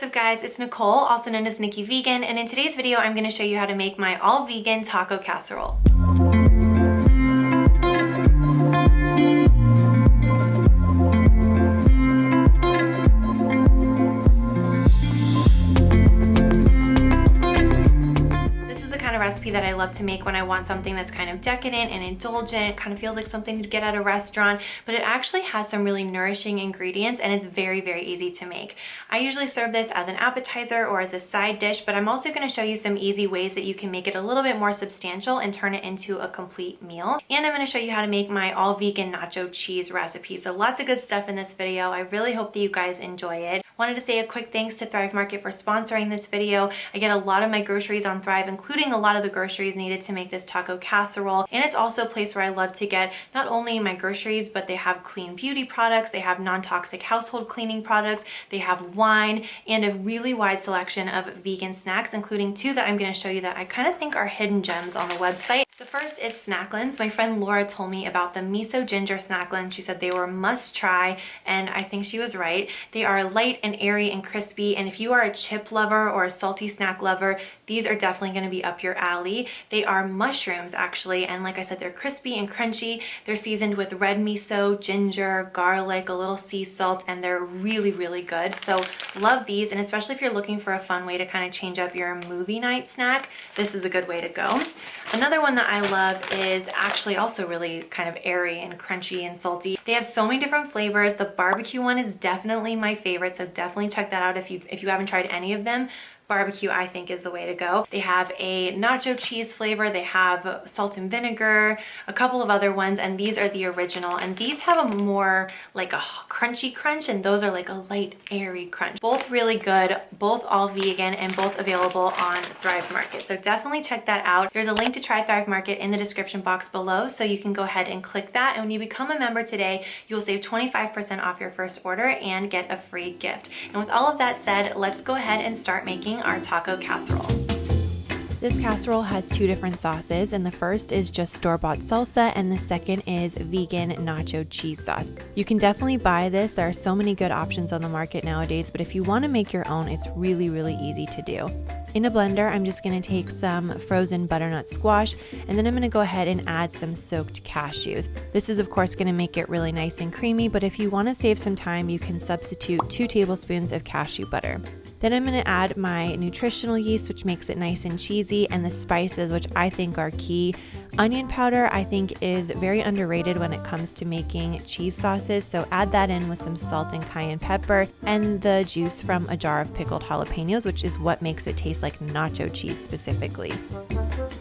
What's up guys, it's Nicole, also known as Nikki Vegan, and in today's video I'm going to show you how to make my all-vegan taco casserole. Recipe that I love to make when I want something that's kind of decadent and indulgent. It kind of feels like something to get at a restaurant, but it actually has some really nourishing ingredients and it's very, very easy to make. I usually serve this as an appetizer or as a side dish, but I'm also going to show you some easy ways that you can make it a little bit more substantial and turn it into a complete meal. And I'm going to show you how to make my all-vegan nacho cheese recipe. So lots of good stuff in this video. I really hope that you guys enjoy it. Wanted to say a quick thanks to Thrive Market for sponsoring this video. I get a lot of my groceries on Thrive, including a lot of the groceries needed to make this taco casserole. And it's also a place where I love to get not only my groceries, but they have clean beauty products, they have non-toxic household cleaning products, they have wine, and a really wide selection of vegan snacks, including two that I'm going to show you that I kind of think are hidden gems on the website. The first is Snacklins. My friend Laura told me about the miso ginger Snacklins. She said they were a must try, and I think she was right. They are light and airy and crispy, and if you are a chip lover or a salty snack lover, these are definitely going to be up your alley. They are mushrooms actually, and like I said, they're crispy and crunchy. They're seasoned with red miso, ginger, garlic, a little sea salt, and they're really, really good. So love these, and especially if you're looking for a fun way to kind of change up your movie night snack, this is a good way to go. Another one that I love is actually also really kind of airy and crunchy and salty. They have so many different flavors. The barbecue one is definitely my favorite, so definitely check that out if you haven't tried any of them. Barbecue, I think, is the way to go. They have a nacho cheese flavor, they have salt and vinegar, a couple of other ones, and these are the original. And these have a more like a crunchy crunch, and those are like a light, airy crunch. Both really good, both all vegan, and both available on Thrive Market. So definitely check that out. There's a link to try Thrive Market in the description box below, so you can go ahead and click that. And when you become a member today, you'll save 25% off your first order and get a free gift. And with all of that said, let's go ahead and start making our taco casserole. This casserole has two different sauces, and the first is just store-bought salsa and the second is vegan nacho cheese sauce. You can definitely buy this. There are so many good options on the market nowadays, but if you want to make your own, it's really, really easy to do. In a blender, I'm just going to take some frozen butternut squash, and then I'm going to go ahead and add some soaked cashews. This is of course going to make it really nice and creamy, but if you want to save some time, you can substitute 2 tablespoons of cashew butter. Then I'm going to add my nutritional yeast, which makes it nice and cheesy, and the spices, which I think are key. Onion powder, I think, is very underrated when it comes to making cheese sauces, so add that in with some salt and cayenne pepper, and the juice from a jar of pickled jalapenos, which is what makes it taste like nacho cheese specifically.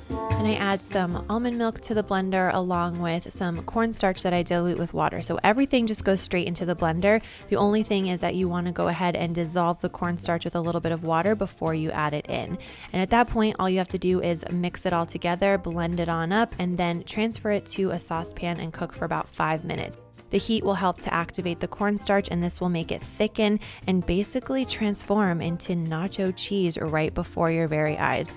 And I add some almond milk to the blender along with some cornstarch that I dilute with water. So everything just goes straight into the blender. The only thing is that you want to go ahead and dissolve the cornstarch with a little bit of water before you add it in. And at that point, all you have to do is mix it all together, blend it on up, and then transfer it to a saucepan and cook for about 5 minutes. The heat will help to activate the cornstarch, and this will make it thicken and basically transform into nacho cheese right before your very eyes.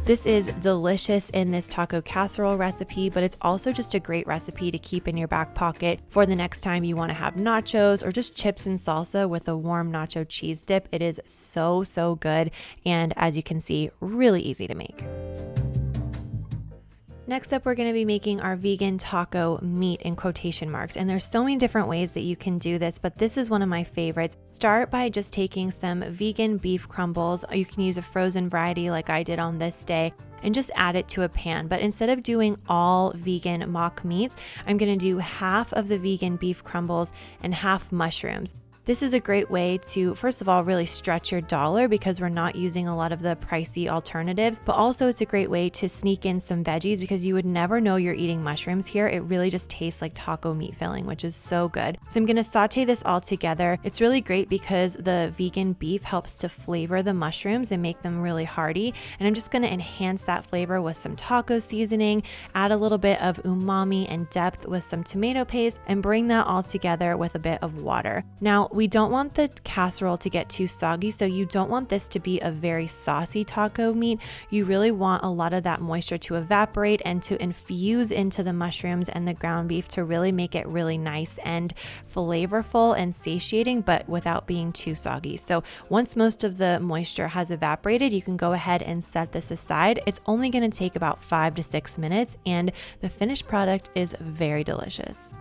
This is delicious in this taco casserole recipe, but it's also just a great recipe to keep in your back pocket for the next time you want to have nachos or just chips and salsa with a warm nacho cheese dip. It is so, so good, and as you can see, really easy to make. Next up, we're going to be making our vegan taco meat in quotation marks. And there's so many different ways that you can do this, but this is one of my favorites. Start by just taking some vegan beef crumbles. You can use a frozen variety like I did on this day, and just add it to a pan. But instead of doing all vegan mock meats, I'm going to do half of the vegan beef crumbles and half mushrooms. This is a great way to, first of all, really stretch your dollar because we're not using a lot of the pricey alternatives, but also it's a great way to sneak in some veggies because you would never know you're eating mushrooms here. It really just tastes like taco meat filling, which is so good. So I'm going to saute this all together. It's really great because the vegan beef helps to flavor the mushrooms and make them really hearty. And I'm just going to enhance that flavor with some taco seasoning, add a little bit of umami and depth with some tomato paste, and bring that all together with a bit of water. Now, we don't want the casserole to get too soggy, so you don't want this to be a very saucy taco meat. You really want a lot of that moisture to evaporate and to infuse into the mushrooms and the ground beef to really make it really nice and flavorful and satiating, but without being too soggy. So once most of the moisture has evaporated, you can go ahead and set this aside. It's only going to take about 5 to 6 minutes, and the finished product is very delicious.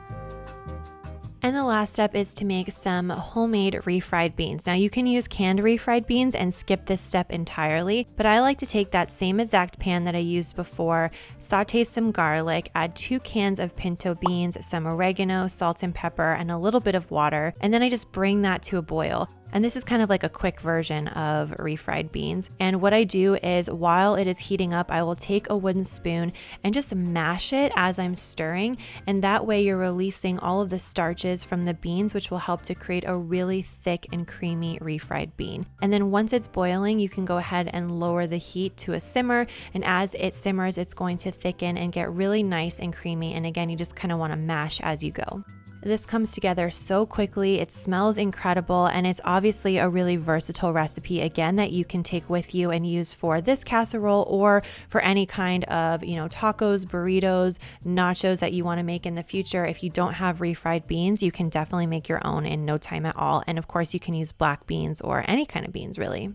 And the last step is to make some homemade refried beans. Now you can use canned refried beans and skip this step entirely, but I like to take that same exact pan that I used before, saute some garlic, add 2 cans of pinto beans, some oregano, salt and pepper, and a little bit of water, and then I just bring that to a boil. And this is kind of like a quick version of refried beans. And what I do is while it is heating up, I will take a wooden spoon and just mash it as I'm stirring. And that way you're releasing all of the starches from the beans, which will help to create a really thick and creamy refried bean. And then once it's boiling, you can go ahead and lower the heat to a simmer. And as it simmers, it's going to thicken and get really nice and creamy. And again, you just kind of want to mash as you go. This comes together so quickly, it smells incredible, and it's obviously a really versatile recipe, again, that you can take with you and use for this casserole or for any kind of, tacos, burritos, nachos that you want to make in the future. If you don't have refried beans, you can definitely make your own in no time at all. And of course, you can use black beans or any kind of beans, really.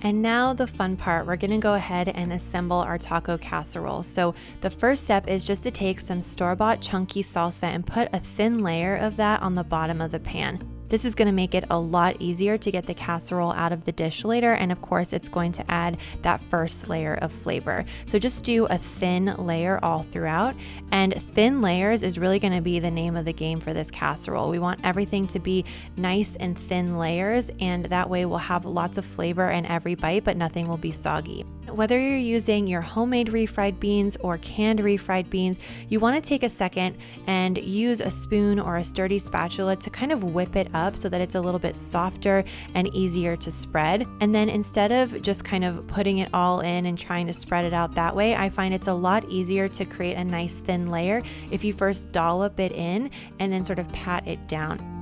And now the fun part, we're gonna go ahead and assemble our taco casserole. So the first step is just to take some store-bought chunky salsa and put a thin layer of that on the bottom of the pan. This is going to make it a lot easier to get the casserole out of the dish later, and of course it's going to add that first layer of flavor. So just do a thin layer all throughout, and thin layers is really going to be the name of the game for this casserole. We want everything to be nice and thin layers, and that way we'll have lots of flavor in every bite, but nothing will be soggy. Whether you're using your homemade refried beans or canned refried beans, you want to take a second and use a spoon or a sturdy spatula to kind of whip it up so that it's a little bit softer and easier to spread. And then instead of just kind of putting it all in and trying to spread it out that way, I find it's a lot easier to create a nice thin layer if you first dollop it in and then sort of pat it down.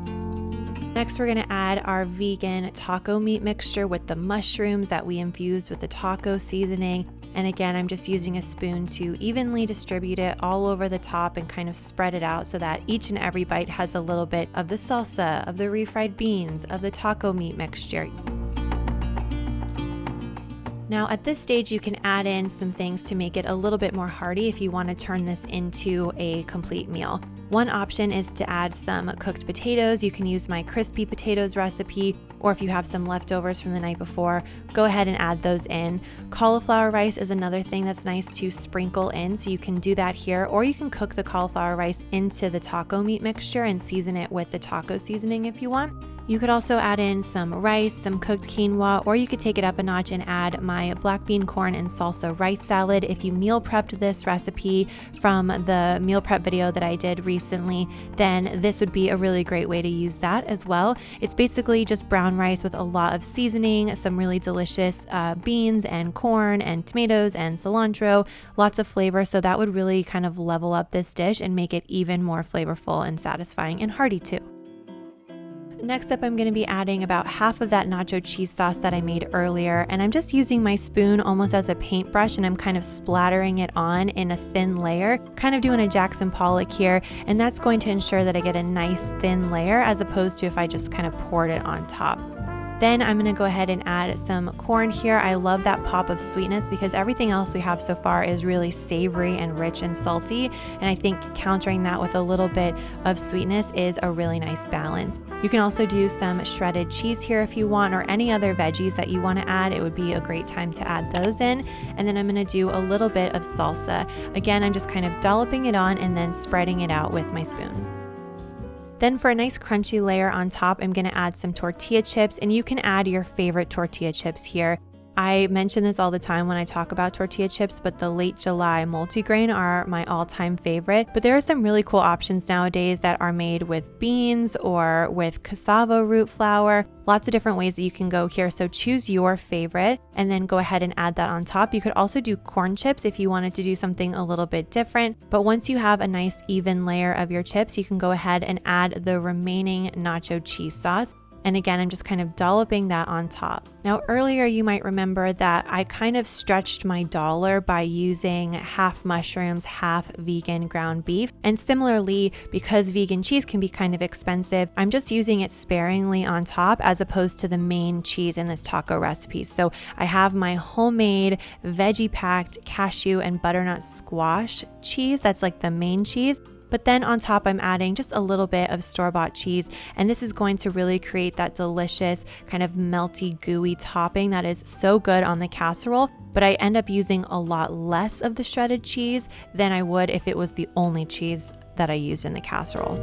Next, we're going to add our vegan taco meat mixture with the mushrooms that we infused with the taco seasoning. And again, I'm just using a spoon to evenly distribute it all over the top and kind of spread it out so that each and every bite has a little bit of the salsa, of the refried beans, of the taco meat mixture. Now at this stage, you can add in some things to make it a little bit more hearty if you want to turn this into a complete meal. One option is to add some cooked potatoes. You can use my crispy potatoes recipe, or if you have some leftovers from the night before, go ahead and add those in. Cauliflower rice is another thing that's nice to sprinkle in, so you can do that here, or you can cook the cauliflower rice into the taco meat mixture and season it with the taco seasoning if you want. You could also add in some rice, some cooked quinoa, or you could take it up a notch and add my black bean, corn, and salsa rice salad. If you meal prepped this recipe from the meal prep video that I did recently, then this would be a really great way to use that as well. It's basically just brown rice with a lot of seasoning, some really delicious beans and corn and tomatoes and cilantro, lots of flavor. So that would really kind of level up this dish and make it even more flavorful and satisfying and hearty too. Next up, I'm going to be adding about half of that nacho cheese sauce that I made earlier, and I'm just using my spoon almost as a paintbrush, and I'm kind of splattering it on in a thin layer, kind of doing a Jackson Pollock here, and that's going to ensure that I get a nice thin layer as opposed to if I just kind of poured it on top. Then I'm going to go ahead and add some corn here. I love that pop of sweetness because everything else we have so far is really savory and rich and salty. And I think countering that with a little bit of sweetness is a really nice balance. You can also do some shredded cheese here if you want, or any other veggies that you want to add. It would be a great time to add those in. And then I'm going to do a little bit of salsa. Again, I'm just kind of dolloping it on and then spreading it out with my spoon. Then for a nice crunchy layer on top, I'm going to add some tortilla chips, and you can add your favorite tortilla chips here. I mention this all the time when I talk about tortilla chips, but the late July multigrain are my all-time favorite. But there are some really cool options nowadays that are made with beans or with cassava root flour. Lots of different ways that you can go here. So choose your favorite and then go ahead and add that on top. You could also do corn chips if you wanted to do something a little bit different. But once you have a nice even layer of your chips, you can go ahead and add the remaining nacho cheese sauce. And again, I'm just kind of dolloping that on top. Now, earlier you might remember that I kind of stretched my dollar by using half mushrooms, half vegan ground beef. And similarly, because vegan cheese can be kind of expensive, I'm just using it sparingly on top as opposed to the main cheese in this taco recipe. So I have my homemade veggie packed cashew and butternut squash cheese. That's like the main cheese. But then on top, I'm adding just a little bit of store-bought cheese, and this is going to really create that delicious kind of melty, gooey topping that is so good on the casserole. But I end up using a lot less of the shredded cheese than I would if it was the only cheese that I used in the casserole.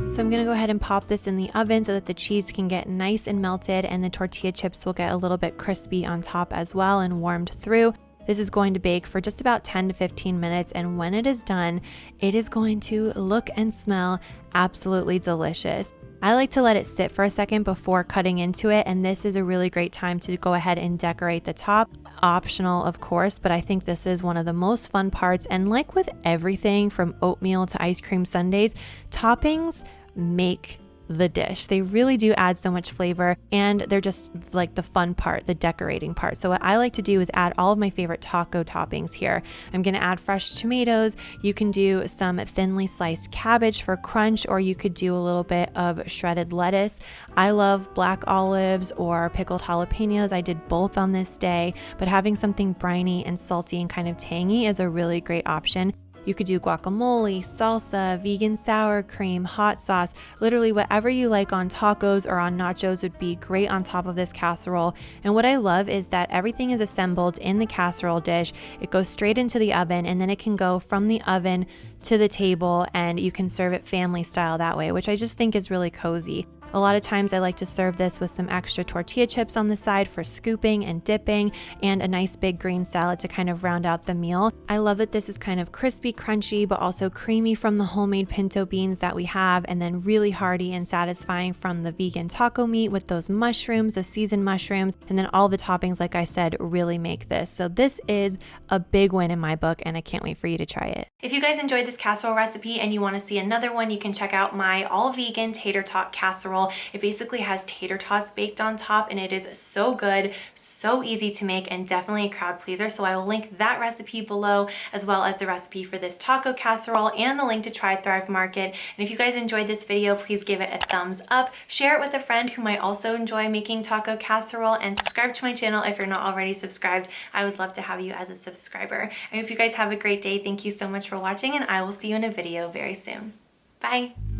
So I'm gonna go ahead and pop this in the oven so that the cheese can get nice and melted and the tortilla chips will get a little bit crispy on top as well and warmed through. This is going to bake for just about 10 to 15 minutes, and when it is done, it is going to look and smell absolutely delicious. I like to let it sit for a second before cutting into it, and this is a really great time to go ahead and decorate the top. Optional, of course, but I think this is one of the most fun parts, and like with everything from oatmeal to ice cream sundaes, toppings make the dish. They really do add so much flavor, and they're just like the fun part, the decorating part. So what I like to do is add all of my favorite taco toppings here. I'm going to add fresh tomatoes. You can do some thinly sliced cabbage for crunch, or you could do a little bit of shredded lettuce. I love black olives or pickled jalapenos. I did both on this day, but having something briny and salty and kind of tangy is a really great option. You could do guacamole, salsa, vegan sour cream, hot sauce, literally whatever you like on tacos or on nachos would be great on top of this casserole. And what I love is that everything is assembled in the casserole dish. It goes straight into the oven, and then it can go from the oven to the table, and you can serve it family style that way, which I just think is really cozy. A lot of times I like to serve this with some extra tortilla chips on the side for scooping and dipping, and a nice big green salad to kind of round out the meal. I love that this is kind of crispy, crunchy, but also creamy from the homemade pinto beans that we have, and then really hearty and satisfying from the vegan taco meat with those mushrooms, the seasoned mushrooms, and then all the toppings, like I said, really make this. So this is a big win in my book, and I can't wait for you to try it. If you guys enjoyed this casserole recipe and you want to see another one, you can check out my all vegan tater tot casserole. It basically has tater tots baked on top, and it is so good, so easy to make, and definitely a crowd pleaser. So I will link that recipe below, as well as the recipe for this taco casserole and the link to Try Thrive Market. And if you guys enjoyed this video, please give it a thumbs up, share it with a friend who might also enjoy making taco casserole, and subscribe to my channel if you're not already subscribed. I would love to have you as a subscriber. And if you guys have a great day, thank you so much for watching, and I will see you in a video very soon. Bye.